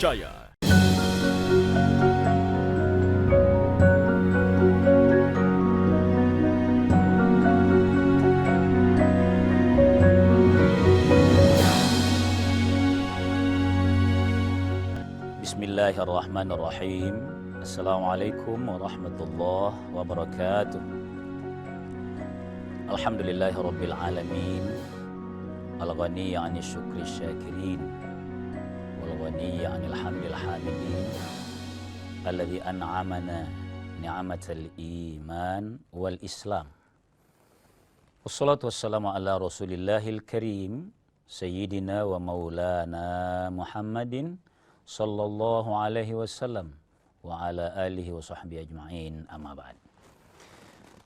Jaya. Bismillahirrahmanirrahim. Assalamualaikum warahmatullahi wabarakatuh. Alhamdulillahirabbil alamin. Al-ghani 'anil syukri syakirin wal ghani 'anil hamdil hamidin. Alladzi an'amana ni'matal iman wal islam. Wassalatu wassalamu ala Rasulillahil karim sayyidina wa maulana Muhammadin sallallahu alaihi wasallam wa ala alihi wa sahbihi ajma'in, amma ba'd.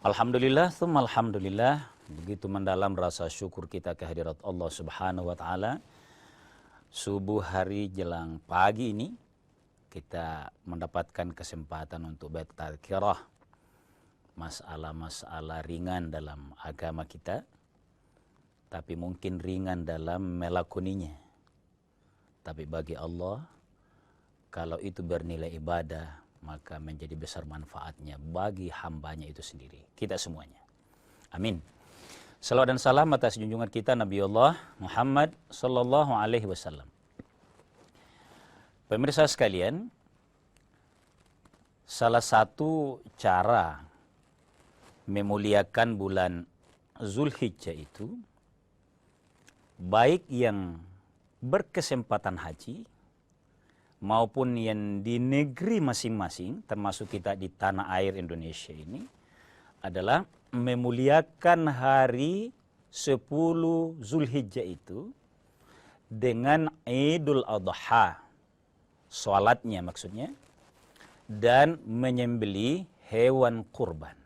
Alhamdulillah, thumma alhamdulillah. Begitu mendalam rasa syukur kita kehadirat Allah subhanahu wa ta'ala. Subuh hari jelang pagi ini kita mendapatkan kesempatan untuk bertadhkirah masalah-masalah ringan dalam agama kita, tapi mungkin ringan dalam melakoninya. Tapi bagi Allah, kalau itu bernilai ibadah, maka menjadi besar manfaatnya bagi hambanya itu sendiri, kita semuanya. Amin. Salawat dan salam atas junjungan kita Nabi Allah Muhammad sallallahu alaihi wasallam. Pemirsa sekalian, salah satu cara memuliakan bulan Zulhijjah itu, baik yang berkesempatan haji maupun yang di negeri masing-masing, termasuk kita di tanah air Indonesia ini, adalah memuliakan hari 10 Zulhijjah itu dengan Idul Adha, sholatnya maksudnya, dan menyembelih hewan kurban.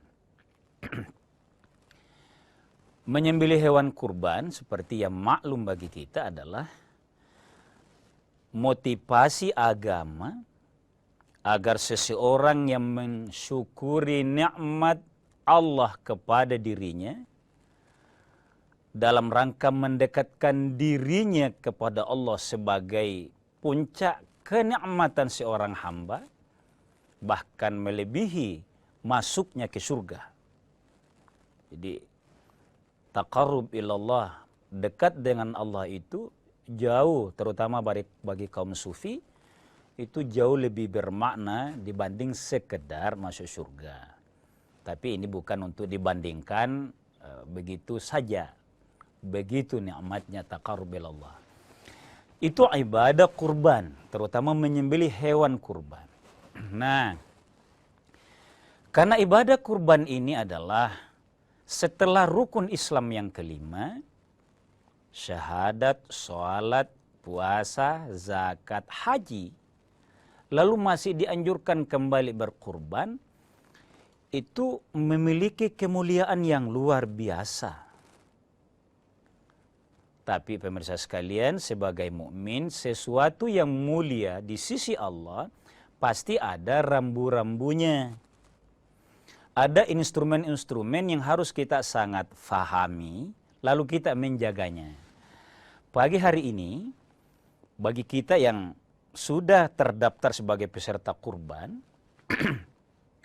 Menyembelih hewan kurban seperti yang maklum bagi kita adalah motivasi agama agar seseorang yang mensyukuri nikmat Allah kepada dirinya dalam rangka mendekatkan dirinya kepada Allah sebagai puncak kenikmatan seorang hamba, bahkan melebihi masuknya ke surga. Jadi taqarrub ilallah, dekat dengan Allah itu jauh, terutama bagi kaum sufi, itu jauh lebih bermakna dibanding sekedar masuk surga. Tapi ini bukan untuk dibandingkan begitu saja. Begitu nikmatnya taqarrub ilallah. Itu ibadah kurban, terutama menyembelih hewan kurban. Nah, karena ibadah kurban ini adalah setelah rukun Islam yang kelima, syahadat, sholat, puasa, zakat, haji, lalu masih dianjurkan kembali berkurban, itu memiliki kemuliaan yang luar biasa. Tapi pemirsa sekalian, sebagai mukmin, sesuatu yang mulia di sisi Allah pasti ada rambu-rambunya. Ada instrumen-instrumen yang harus kita sangat fahami, lalu kita menjaganya. Pagi hari ini, bagi kita yang sudah terdaftar sebagai peserta kurban,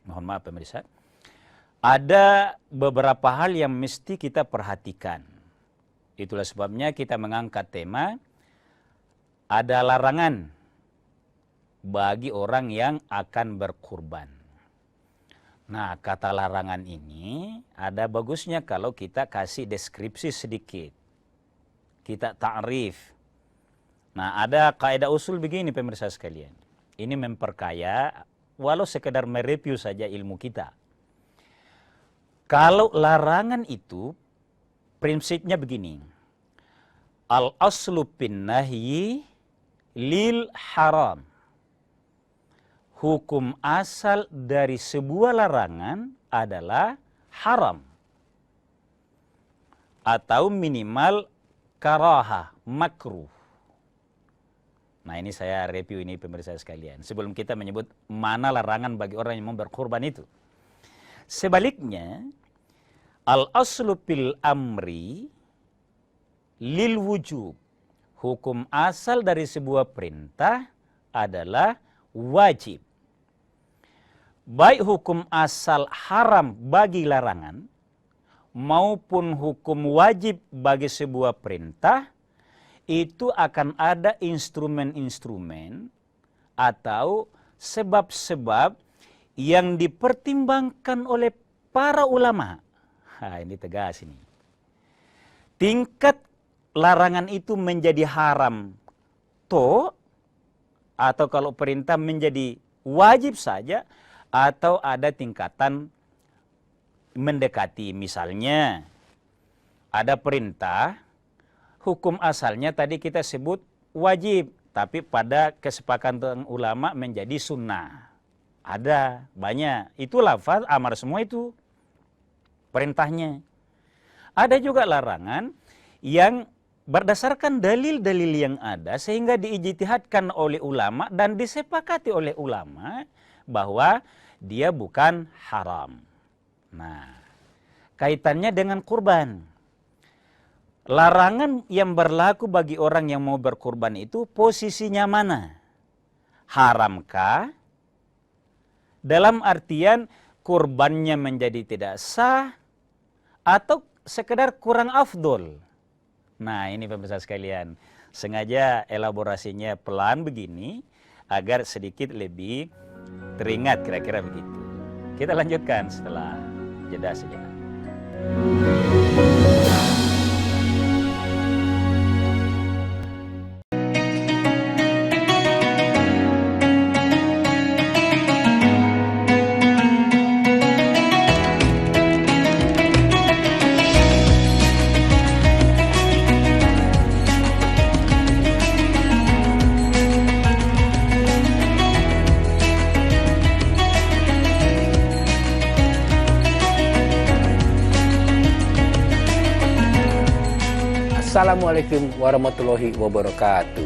mohon maaf pemirsa, ada beberapa hal yang mesti kita perhatikan. Itulah sebabnya kita mengangkat tema, ada larangan bagi orang yang akan berkurban. Nah, kata larangan ini ada bagusnya kalau kita kasih deskripsi sedikit. Kita ta'rif. Nah, ada kaidah usul begini pemirsa sekalian. Ini memperkaya walau sekedar mereview saja ilmu kita. Kalau larangan itu prinsipnya begini. Al-aslu bin nahyi lil haram. Hukum asal dari sebuah larangan adalah haram. Atau minimal karaha, makruh. Nah, ini saya review ini pemirsa sekalian. Sebelum kita menyebut mana larangan bagi orang yang mau berkorban itu. Sebaliknya, al-aslu fil amri lil wujub. Hukum asal dari sebuah perintah adalah wajib. Baik hukum asal haram bagi larangan, maupun hukum wajib bagi sebuah perintah, itu akan ada instrumen-instrumen atau sebab-sebab yang dipertimbangkan oleh para ulama. Nah, ini tegas ini. Tingkat larangan itu menjadi haram atau kalau perintah menjadi wajib saja, atau ada tingkatan mendekati. Misalnya ada perintah, hukum asalnya tadi kita sebut wajib, tapi pada kesepakatan ulama menjadi sunnah. Ada banyak, itu lafaz amar semua itu perintahnya. Ada juga larangan yang berdasarkan dalil-dalil yang ada sehingga diijtihadkan oleh ulama dan disepakati oleh ulama bahwa dia bukan haram. Nah, kaitannya dengan kurban. Larangan yang berlaku bagi orang yang mau berkurban itu posisinya mana? Haramkah? Dalam artian kurbannya menjadi tidak sah atau sekedar kurang afdol. Nah, ini pemirsa sekalian, sengaja elaborasinya pelan begini agar sedikit lebih teringat kira-kira begitu. Kita lanjutkan setelah jeda sejenak. Assalamualaikum warahmatullahi wabarakatuh.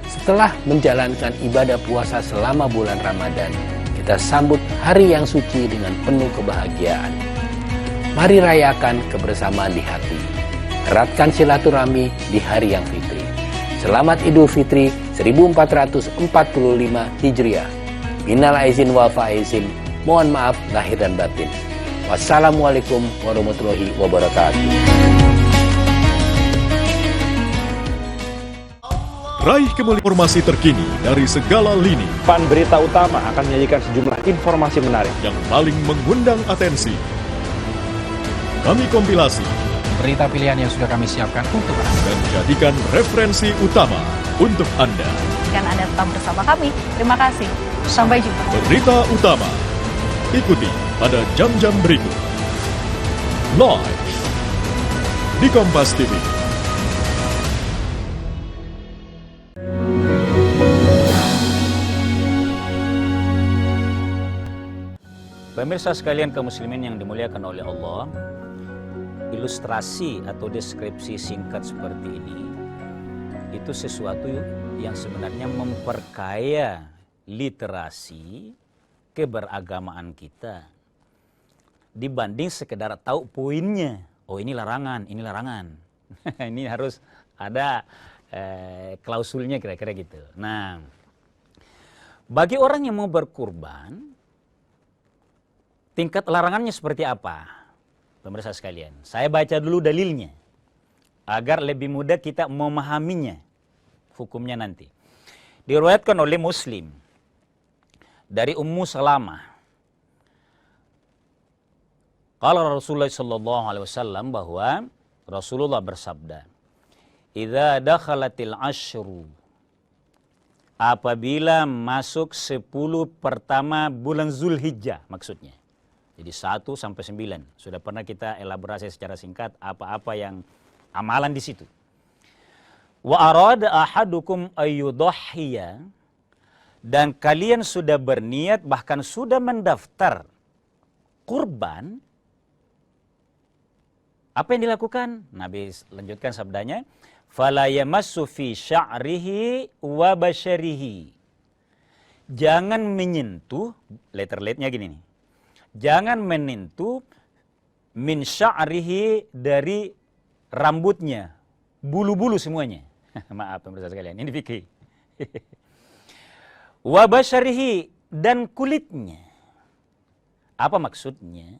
Setelah menjalankan ibadah puasa selama bulan Ramadan, kita sambut hari yang suci dengan penuh kebahagiaan. Mari rayakan kebersamaan di hati. Eratkan silaturahmi di hari yang fitri. Selamat Idul Fitri 1445 Hijriah. Minal aizin wal faizin. Mohon maaf lahir dan batin. Wassalamualaikum warahmatullahi wabarakatuh. Raih kembali informasi terkini dari segala lini. Pan Berita Utama akan menyajikan sejumlah informasi menarik yang paling mengundang atensi. Kami kompilasi berita pilihan yang sudah kami siapkan untuk Anda dan jadikan referensi utama untuk Anda. Dan Anda tetap bersama kami. Terima kasih. Sampai jumpa. Berita Utama. Ikuti pada jam-jam berikut. Live di Kompas TV. Pemirsa sekalian kaum muslimin yang dimuliakan oleh Allah, ilustrasi atau deskripsi singkat seperti ini itu sesuatu yang sebenarnya memperkaya literasi keberagamaan kita dibanding sekedar tahu poinnya. Oh, ini larangan, ini larangan. Ini harus ada klausulnya kira-kira gitu. Nah, bagi orang yang mau berkurban, tingkat larangannya seperti apa? Pemirsa sekalian, saya baca dulu dalilnya agar lebih mudah kita memahaminya, hukumnya nanti. Diriwayatkan oleh Muslim dari Ummu Salamah. Qala Rasulullah sallallahu alaihi wasallam, bahwa Rasulullah bersabda, "Idza dakhalatil asyru", apabila masuk 10 pertama bulan Zulhijjah maksudnya. Jadi 1 sampai 9. Sudah pernah kita elaborasi secara singkat apa-apa yang amalan di situ. Wa arada ahadukum ayyudhhiya, dan kalian sudah berniat bahkan sudah mendaftar kurban. Apa yang dilakukan? Nabi lanjutkan sabdanya, fala yamassu fi sya'rihi wa basyarihi. Jangan menyentuh, letter-letternya gini nih. Jangan menyentuh min sya'rihi, dari rambutnya, bulu-bulu semuanya. Maaf pemirsa sekalian, ini fikih. Wa basyarihi, dan kulitnya. Apa maksudnya?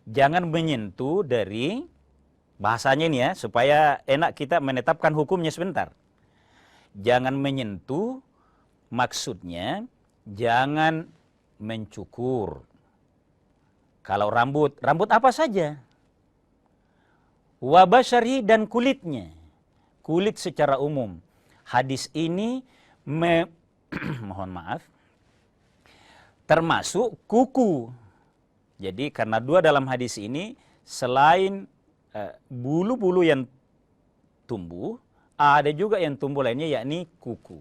Jangan menyentuh dari, bahasanya ini ya, supaya enak kita menetapkan hukumnya sebentar. Jangan menyentuh, maksudnya jangan mencukur. Kalau rambut apa saja. Wa basyarihi, dan kulitnya. Kulit secara umum. Hadis ini mohon maaf, termasuk kuku. Jadi karena dua dalam hadis ini, selain bulu-bulu yang tumbuh, ada juga yang tumbuh lainnya, yakni kuku.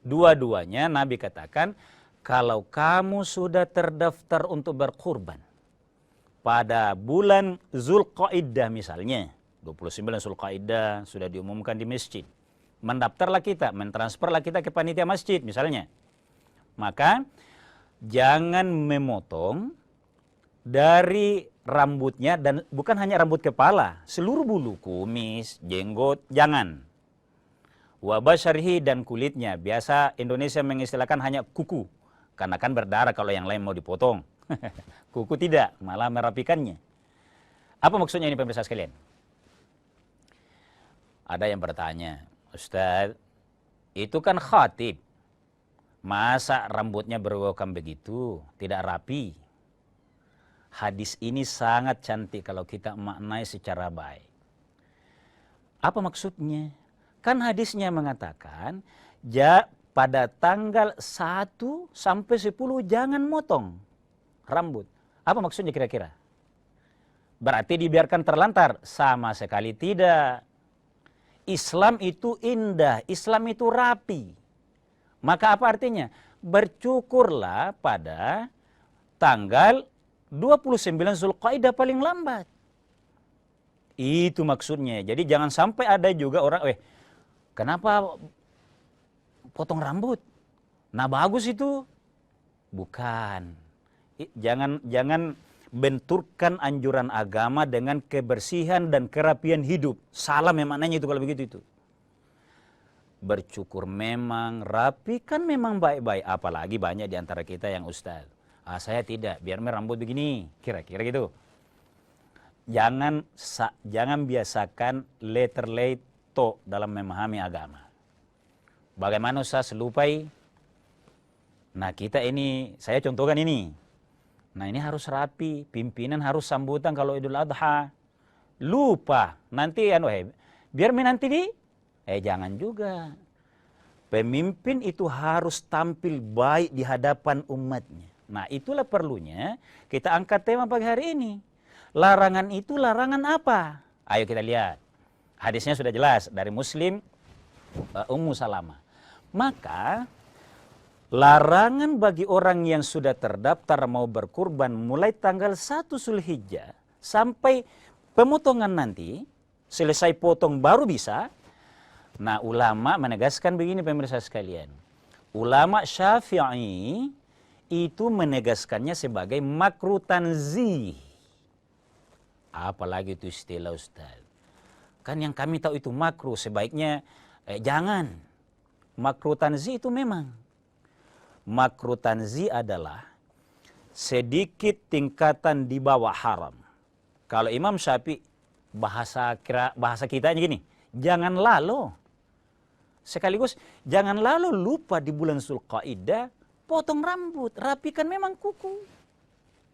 Dua-duanya Nabi katakan, kalau kamu sudah terdaftar untuk berkurban pada bulan Zulqaidah misalnya, 29 Zulqaidah sudah diumumkan di masjid, mendaftarlah kita, mentransferlah kita ke panitia masjid misalnya, maka jangan memotong dari rambutnya, dan bukan hanya rambut kepala, seluruh bulu, kumis, jenggot, jangan. Wa basyarihi, dan kulitnya. Biasa Indonesia mengistilahkan hanya kuku, karena kan berdarah kalau yang lain mau dipotong. Kuku tidak, malah merapikannya. Apa maksudnya ini pemirsa sekalian? Ada yang bertanya, Ustaz, itu kan khatib, masa rambutnya bergokan begitu, tidak rapi? Hadis ini sangat cantik kalau kita maknai secara baik. Apa maksudnya? Kan hadisnya mengatakan, pada tanggal 1 sampai 10 jangan motong rambut. Apa maksudnya kira-kira? Berarti dibiarkan terlantar? Sama sekali tidak. Islam itu indah, Islam itu rapi. Maka apa artinya? Bercukurlah pada tanggal 29 Zulqaidah paling lambat. Itu maksudnya. Jadi jangan sampai ada juga orang, kenapa potong rambut? Nah bagus itu. Bukan. Jangan benturkan anjuran agama dengan kebersihan dan kerapian hidup. Salah maknanya itu kalau begitu itu. Bercukur memang, rapi kan memang baik-baik. Apalagi banyak di antara kita yang ustaz. Saya tidak, biar rambut begini. Kira-kira gitu. Jangan biasakan leto dalam memahami agama. Bagaimana Ustaz lupai? Nah kita ini, saya contohkan ini. Nah ini harus rapi, pimpinan harus sambutan kalau Idul Adha. Lupa, nanti biar nanti jangan juga. Pemimpin itu harus tampil baik di hadapan umatnya. Nah itulah perlunya kita angkat tema pagi hari ini. Larangan itu larangan apa? Ayo kita lihat. Hadisnya sudah jelas dari Muslim, Ummu Salamah. Maka larangan bagi orang yang sudah terdaftar mau berkurban mulai tanggal 1 Zulhijjah sampai pemotongan nanti, selesai potong baru bisa. Nah ulama menegaskan begini pemirsa sekalian. Ulama Syafi'i itu menegaskannya sebagai makruh tanzih. Apalagi itu istilah Ustaz. Kan yang kami tahu itu makruh, sebaiknya jangan. Makruh tanzih itu memang. Makruh tanzih adalah sedikit tingkatan di bawah haram. Kalau Imam Syafi'i bahasa kita gini, jangan lalu. Sekaligus jangan lalu lupa di bulan Zulqaidah potong rambut, rapikan memang kuku.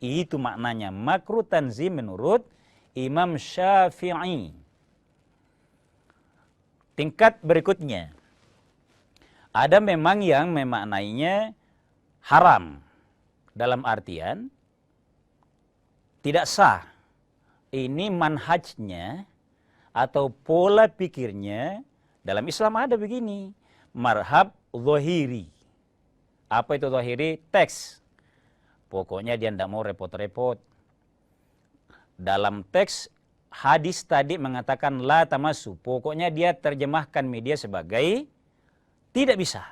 Itu maknanya makruh tanzih menurut Imam Syafi'i. Tingkat berikutnya, ada memang yang memaknainya haram, dalam artian tidak sah. Ini manhajnya atau pola pikirnya dalam Islam ada begini, marhab zahiri. Apa itu zahiri? Teks. Pokoknya dia tidak mau repot-repot. Dalam teks hadis tadi mengatakan la tamassu. Pokoknya dia terjemahkan media sebagai tidak bisa.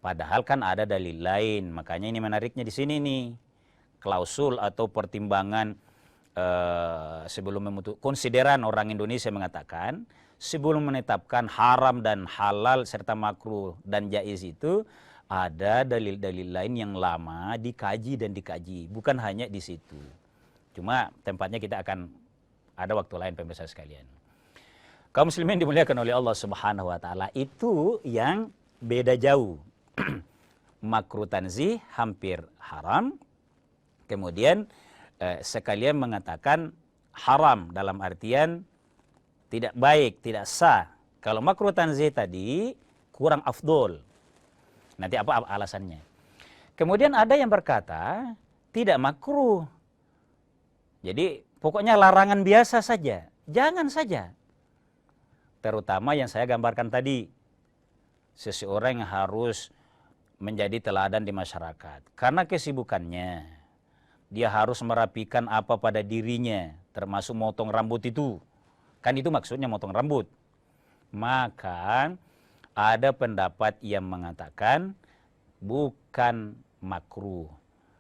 Padahal kan ada dalil lain. Makanya ini menariknya di sini nih. Klausul atau pertimbangan sebelum memutuskan. Konsideran orang Indonesia mengatakan sebelum menetapkan haram dan halal serta makruh dan jaiz itu ada dalil-dalil lain yang lama dikaji dan dikaji, bukan hanya di situ. Cuma tempatnya kita akan ada waktu lain pemirsa sekalian. Kaum muslimin dimuliakan oleh Allah Subhanahu wa taala, itu yang beda jauh. Makruh tanzih hampir haram. Kemudian sekalian mengatakan haram dalam artian tidak baik, tidak sah. Kalau makruh tanzih tadi kurang afdol. Nanti apa alasannya? Kemudian ada yang berkata tidak makruh. Jadi pokoknya larangan biasa saja. Jangan saja. Terutama yang saya gambarkan tadi. Seseorang yang harus menjadi teladan di masyarakat. Karena kesibukannya. Dia harus merapikan apa pada dirinya. Termasuk motong rambut itu. Kan itu maksudnya motong rambut. Maka ada pendapat yang mengatakan bukan makruh,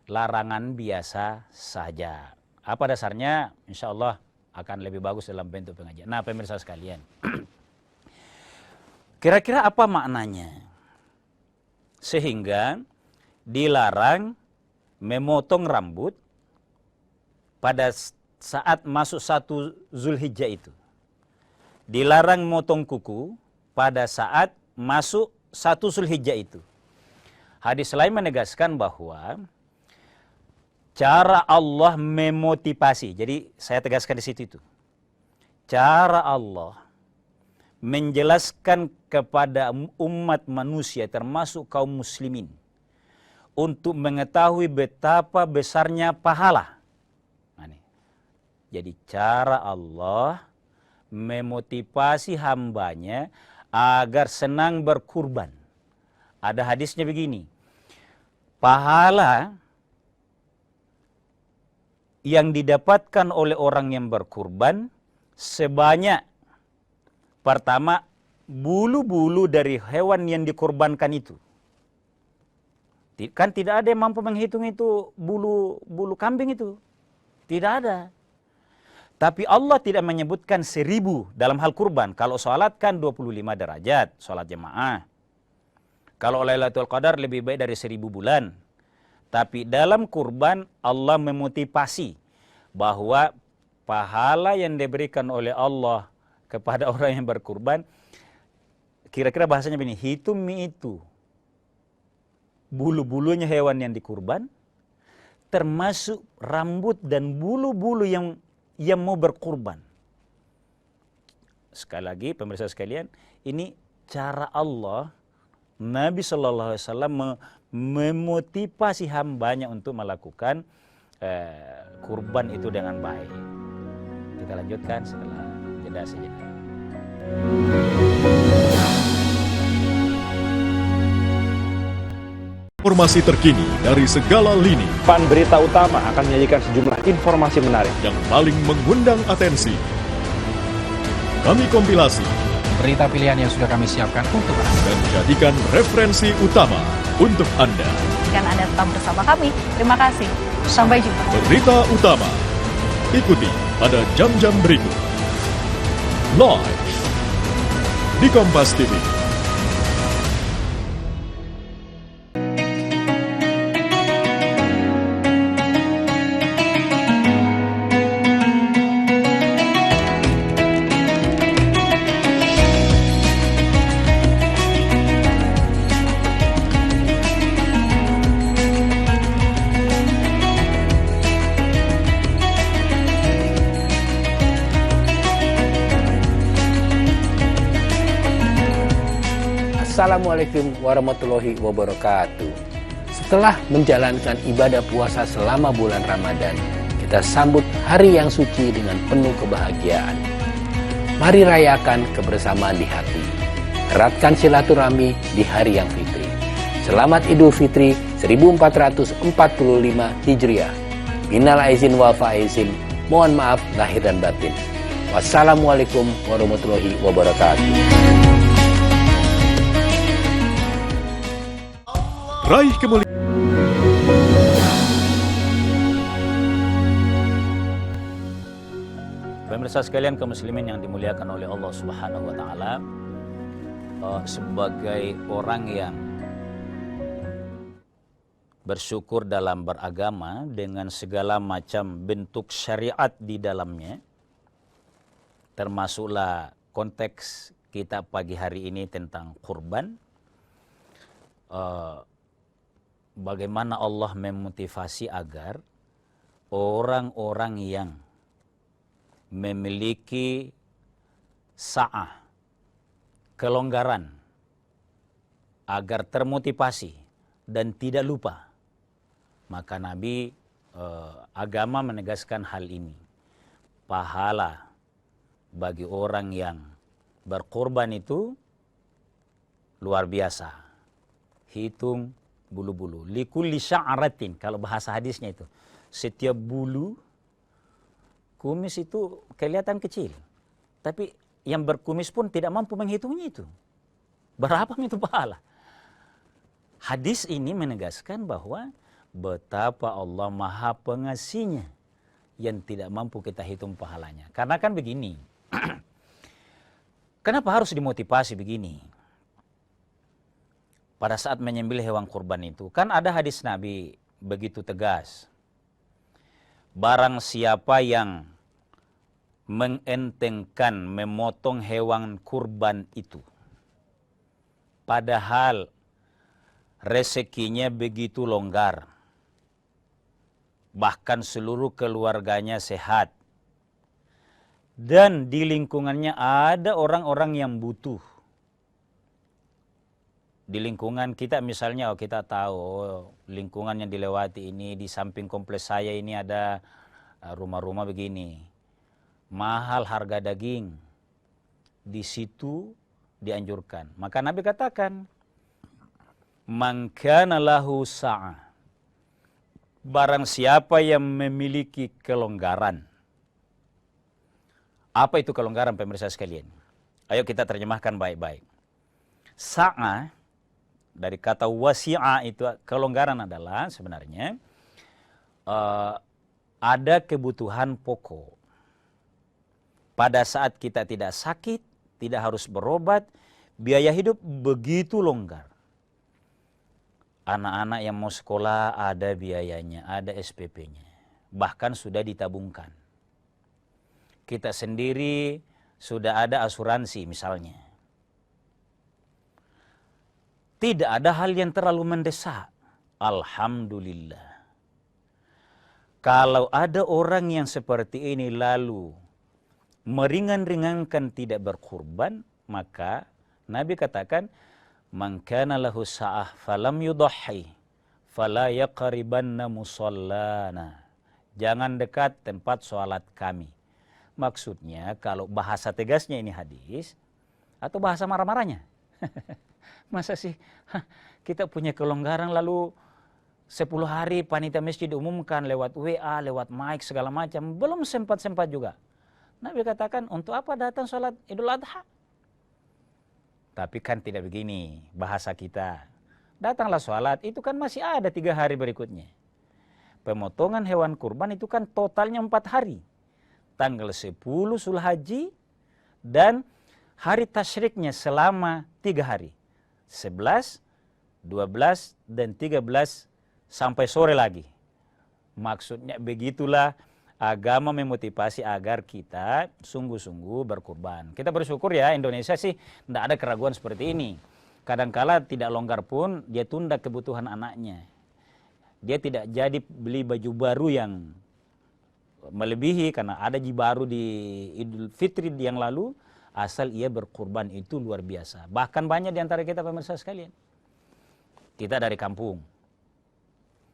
larangan biasa saja. Apa dasarnya? Insya Allah akan lebih bagus dalam bentuk pengajian. Nah pemirsa sekalian, kira-kira apa maknanya? Sehingga dilarang memotong rambut pada saat masuk 1 Zulhijjah itu. Dilarang memotong kuku pada saat masuk 1 Zulhijjah itu. Hadis lain menegaskan bahwa cara Allah memotivasi. Jadi saya tegaskan di situ itu. Cara Allah menjelaskan kepada umat manusia termasuk kaum muslimin untuk mengetahui betapa besarnya pahala. Jadi cara Allah memotivasi hambanya agar senang berkurban. Ada hadisnya begini, pahala yang didapatkan oleh orang yang berkurban sebanyak, pertama, bulu-bulu dari hewan yang dikurbankan itu. Kan tidak ada yang mampu menghitung itu bulu kambing itu. Tidak ada. Tapi Allah tidak menyebutkan 1000 dalam hal kurban. Kalau sholat kan 25 derajat, sholat jemaah. Kalau Lailatul Qadar lebih baik dari 1000 bulan. Tapi dalam kurban Allah memotivasi bahwa pahala yang diberikan oleh Allah kepada orang yang berkurban, kira-kira bahasanya begini, hitung itu bulu-bulunya hewan yang dikurban, termasuk rambut dan bulu-bulu yang mau berkurban. Sekali lagi pemirsa sekalian, ini cara Allah, Nabi SAW memotivasi hambanya untuk melakukan kurban itu dengan baik. Kita lanjutkan setelah jeda sejenak. Informasi terkini dari segala lini Pan Berita Utama akan menyajikan sejumlah informasi menarik yang paling mengundang atensi. Kami kompilasi Berita pilihan yang sudah kami siapkan untuk Anda. dan jadikan referensi utama untuk Anda. Dan Anda tetap bersama kami. Terima kasih. Sampai jumpa. Berita utama. Ikuti pada jam-jam berikut. Live di Kompas TV. Assalamualaikum warahmatullahi wabarakatuh. Setelah menjalankan ibadah puasa selama bulan Ramadan, kita sambut hari yang suci dengan penuh kebahagiaan. Mari rayakan kebersamaan di hati. Eratkan silaturahmi di hari yang fitri. Selamat Idul Fitri 1445 Hijriah. Minal aizin wal faizin. Mohon maaf lahir dan batin. Wassalamualaikum warahmatullahi wabarakatuh. Raih kemuliaan. Pemirsa sekalian kaum muslimin yang dimuliakan oleh Allah Subhanahu wa taala, sebagai orang yang bersyukur dalam beragama dengan segala macam bentuk syariat di dalamnya, termasuklah konteks kita pagi hari ini tentang kurban. Bagaimana Allah memotivasi agar orang-orang yang memiliki sa'ah, kelonggaran, agar termotivasi dan tidak lupa. Maka Nabi agama menegaskan hal ini. Pahala bagi orang yang berkorban itu luar biasa. Hitung bulu-bulu. Likulli sya'ratin, kalau bahasa hadisnya itu. Setiap bulu kumis itu kelihatan kecil. Tapi yang berkumis pun tidak mampu menghitungnya itu. Berapa itu pahala? Hadis ini menegaskan bahwa betapa Allah Maha Pengasihnya yang tidak mampu kita hitung pahalanya. Karena kan begini, kenapa harus dimotivasi begini? Pada saat menyembelih hewan kurban itu, kan ada hadis Nabi begitu tegas. Barang siapa yang mengentengkan memotong hewan kurban itu, padahal rezekinya begitu longgar, bahkan seluruh keluarganya sehat, dan di lingkungannya ada orang-orang yang butuh. Di lingkungan kita misalnya, kita tahu lingkungan yang dilewati ini, di samping kompleks saya ini ada rumah-rumah begini, mahal harga daging, di situ dianjurkan. Maka Nabi katakan, man kana lahu sa'ah, barang siapa yang memiliki kelonggaran. Apa itu kelonggaran, pemirsa sekalian? Ayo kita terjemahkan baik-baik. Sa'ah dari kata wasi'ah itu, kelonggaran adalah sebenarnya ada kebutuhan pokok. Pada saat kita tidak sakit, tidak harus berobat, biaya hidup begitu longgar. Anak-anak yang mau sekolah ada biayanya, ada SPP-nya. Bahkan sudah ditabungkan. Kita sendiri sudah ada asuransi misalnya. Tidak ada hal yang terlalu mendesak. Alhamdulillah. Kalau ada orang yang seperti ini lalu meringan-ringankan tidak berkurban, maka Nabi katakan, man kana lahu sa'ah falam yudahhi fala yaqribanna musallana. Jangan dekat tempat sholat kami. Maksudnya kalau bahasa tegasnya ini hadis atau bahasa marah-marahnya. Masa sih kita punya kelonggaran lalu 10 hari panitia masjid diumumkan lewat WA, lewat mic segala macam, belum sempat-sempat juga. Nabi katakan, untuk apa datang sholat Idul Adha? Tapi kan tidak begini bahasa kita. Datanglah sholat, itu kan masih ada 3 hari berikutnya. Pemotongan hewan kurban itu kan totalnya 4 hari. Tanggal 10 Zulhijjah dan hari tasyriknya selama 3 hari. 11, 12, dan 13 sampai sore lagi. Maksudnya begitulah agama memotivasi agar kita sungguh-sungguh berkurban. Kita bersyukur ya, Indonesia sih tidak ada keraguan seperti ini. Kadangkala tidak longgar pun dia tunda kebutuhan anaknya. Dia tidak jadi beli baju baru yang melebihi karena ada ji baru di Idul Fitri yang lalu, asal ia berkurban itu luar biasa. Bahkan banyak di antara kita pemirsa sekalian. Kita dari kampung.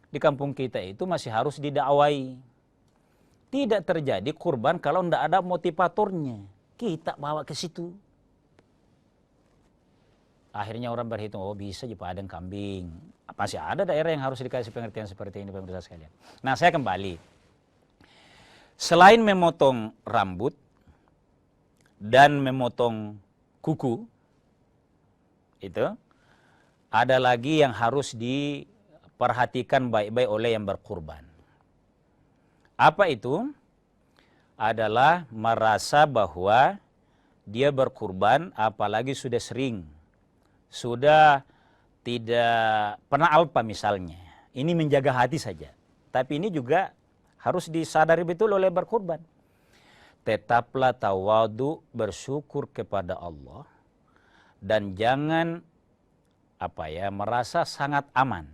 Di kampung kita itu masih harus didakwai. Tidak terjadi kurban kalau tidak ada motivatornya. Kita bawa ke situ. Akhirnya orang berhitung, oh bisa di Padang kambing. Masih ada daerah yang harus dikasih pengertian seperti ini pemirsa sekalian. Nah, saya kembali. Selain memotong rambut dan memotong kuku, itu ada lagi yang harus diperhatikan baik-baik oleh yang berkurban. Apa itu? Adalah merasa bahwa dia berkurban, apalagi sudah sering, sudah tidak pernah alpa misalnya. Ini menjaga hati saja. Tapi ini juga harus disadari betul oleh berkurban. Tetaplah tawadu, bersyukur kepada Allah, dan jangan merasa sangat aman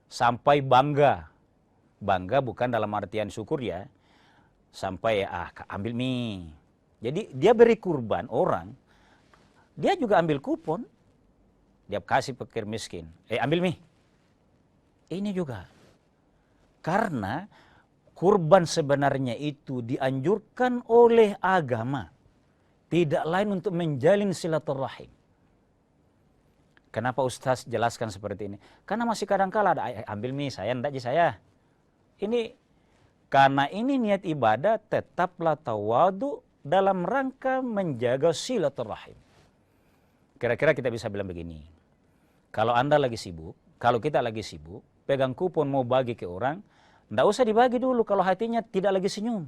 sampai bangga. Bangga bukan dalam artian syukur ya, sampai ambil mie. Jadi dia beri kurban orang, dia juga ambil kupon, dia kasih fakir miskin, ambil mie. Ini juga karena kurban sebenarnya itu dianjurkan oleh agama, tidak lain untuk menjalin silaturahim. Kenapa Ustaz jelaskan seperti ini? Karena masih kadang-kala ada ambil mie saya, enggak saya. Ini karena ini niat ibadah, tetaplah tawadu dalam rangka menjaga silaturahim. Kira-kira kita bisa bilang begini. Kalau Anda lagi sibuk, kalau kita lagi sibuk, pegang kupon mau bagi ke orang, enggak usah dibagi dulu kalau hatinya tidak lagi senyum.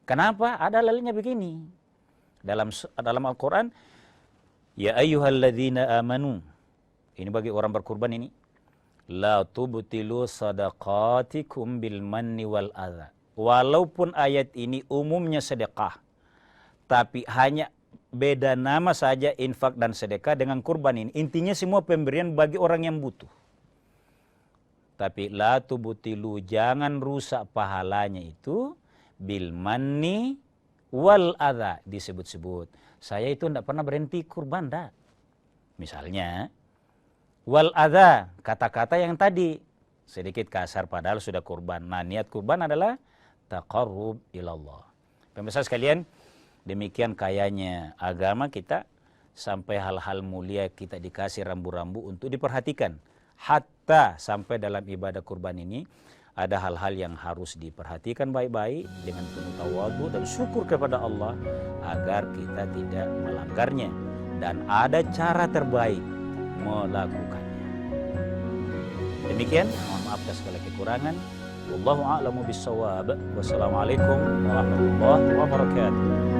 Kenapa? Ada dalilnya begini. Dalam Al-Quran, ya ayyuhalladzina amanu. Ini bagi orang berkurban ini. La tubtilu sadaqatikum bil manni wal adha. Walaupun ayat ini umumnya sedekah, tapi hanya beda nama saja infak dan sedekah dengan kurban ini. Intinya semua pemberian bagi orang yang butuh. Tapi la tubtilu, jangan rusak pahalanya itu bil manni wal adha, disebut-sebut. Saya itu tidak pernah berhenti kurban, dah. Misalnya, wal adha, kata-kata yang tadi sedikit kasar padahal sudah kurban. Nah, niat kurban adalah taqarrub ilallah. Pemirsa sekalian, demikian kayanya agama kita sampai hal-hal mulia kita dikasih rambu-rambu untuk diperhatikan. Hatta sampai dalam ibadah kurban ini ada hal-hal yang harus diperhatikan baik-baik dengan penuh tawadu dan syukur kepada Allah agar kita tidak melanggarnya, dan ada cara terbaik melakukannya. Demikian, mohon maaf atas segala kekurangan. Wallahu a'lamu bissawab. Wassalamualaikum warahmatullahi wabarakatuh.